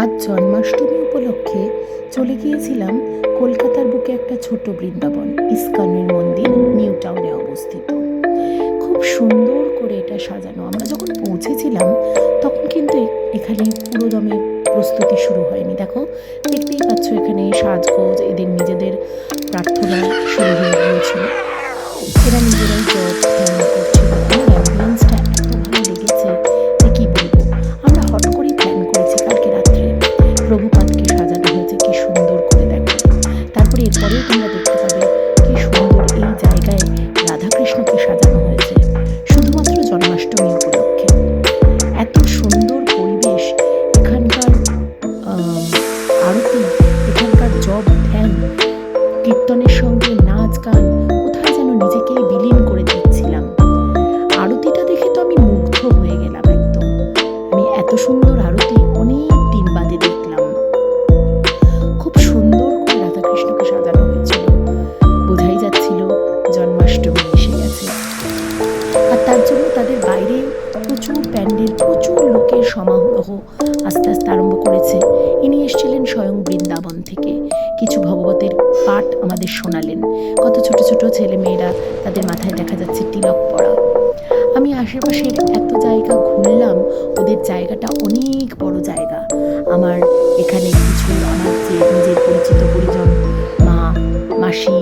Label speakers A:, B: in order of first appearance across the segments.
A: আজ জন্মাষ্টমী উপলক্ষে চলে গিয়েছিলাম কলকাতার বুকে একটা ছোট বৃন্দাবন, ইস্কনের মন্দির, নিউ টাউনে অবস্থিত। খুব সুন্দর করে এটা সাজানো। আমরা যখন পৌঁছেছিলাম তখন কিন্তু এখানে পুরোদমে প্রস্তুতি শুরু হয়নি। দেখো, দেখতেই পাচ্ছ এখানে সাজগোজ, এদের নিজেদের প্রার্থনা শুরু হয়ে গিয়েছিল। এরা নিজেরাই জব ধ্যান করছিল। আমার অ্যাম্বিয়েন্সটা এত ভালো লেগেছে যে কী বলবো। আমরা হট করেই প্ল্যান করেছি কালকে রাত্রে প্রভুপাদকে সাজানো হয়েছে কি সুন্দর করে, দেখো। তারপরে এরপরেও তোমরা দেখতে পাবে কি সুন্দর এই জায়গায় রাধাকৃষ্ণকে সাজানো হয়েছে শুধুমাত্র জন্মাষ্টমী উপলক্ষে। এত সুন্দর পরিবেশ, এখানকার আরতি, এখানকার জপ ধ্যান, কীর্তনের সঙ্গে নাচ গান, কোথায় যেন নিজেকেই বিলীন করে দিচ্ছিলাম। আরতিটা দেখে তো আমি মুগ্ধ হয়ে গেলাম একদম। আমি এত সুন্দর আরতি অনেক দিন বাদে দেখলাম। খুব সুন্দর করে রাধাকৃষ্ণকে সাজানো হয়েছিল, বোঝাই যাচ্ছিল জন্মাষ্টমী এসে গেছে। আর তার জন্য তাদের বাইরে প্রচুর প্যান্ডেল, প্রচুর লোকের সমারোহ আস্তে আস্তে আরম্ভ করেছে। ইনি এসেছিলেন স্বয়ং বৃন্দাবন থেকে, কিছু ভগবতের পাঠ আমাদের শোনালেন। কত ছোট ছোট ছেলে মেয়েরা, তাদের মাথায় দেখা যাচ্ছে তিলক পরা। আমি আশেপাশের এত জায়গা ঘুরলাম, ওদের জায়গাটা অনেক বড় জায়গা। আমার এখানে কিছু আমার যে নিজের পরিচিত পরিজন, মা, মাসি,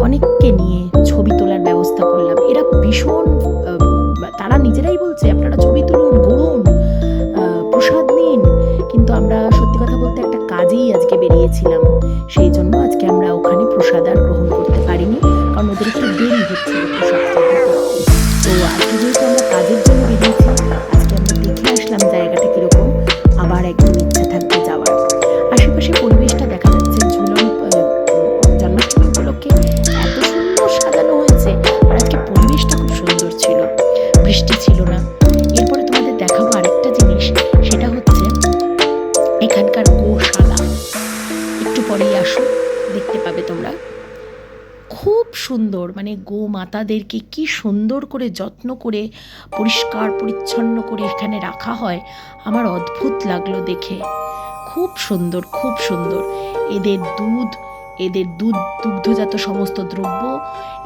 A: অনেককে নিয়ে ছবি তোলার ব্যবস্থা করলাম। এরা ভীষণ, তারা নিজেরাই বলছে আপনারা ছবি তুলুন, ঘুরুন, প্রসাদ নিন। কিন্তু আমরা সত্যি কথা বলতে একটা কাজেই আজকে বেরিয়েছিলাম, সেই জন্য আজকে আমরা ওখানে প্রসাদ আর গ্রহণ করতে পারিনি, কারণ ওদের একটু দেরি হচ্ছিল প্রসাদটা দিতে। তো আজকে যেহেতু আমরা কাজের জন্য বেরিয়েছি, আজকে আমরা দেখে আসলাম জায়গাটা কীরকম, আবার একদম ইচ্ছা থাকবে যাওয়ার। আশেপাশে পরিবেশটা দেখা যাচ্ছে ঝুলন, জন্মাষ্টমী উপলক্ষে এত সুন্দর সাজানো হয়েছে। আর আজকে পরিবেশটা খুব সুন্দর ছিল, বৃষ্টি ছিল না। এরপরে তোমাদের দেখাবো আরেকটা জিনিস, সেটা হচ্ছে এখানকার গোশালা। একটু পরেই আসো, দেখতে পাবে তোমরা। খুব সুন্দর, মানে গোমাতাদেরকে কি সুন্দর করে যত্ন করে পরিষ্কার পরিচ্ছন্ন করে এখানে রাখা হয়, আমার অদ্ভুত লাগলো দেখে। খুব সুন্দর, খুব সুন্দর। এদের দুগ্ধজাত সমস্ত দ্রব্য,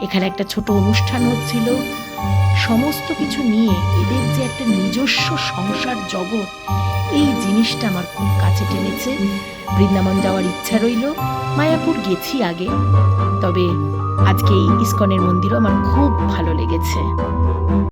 A: এখানে একটা ছোট অনুষ্ঠান হচ্ছিল, সমস্ত কিছু নিয়ে এদের যে একটা নিজস্ব সংসার জগৎ, এই জিনিসটা আমার খুব কাছে টেনেছে। বৃন্দাবন যাওয়ার ইচ্ছা রইল। মায়াপুর গেছি আগে, তবে আজকে এই ইস্কনের মন্দিরও আমার খুব ভালো লেগেছে।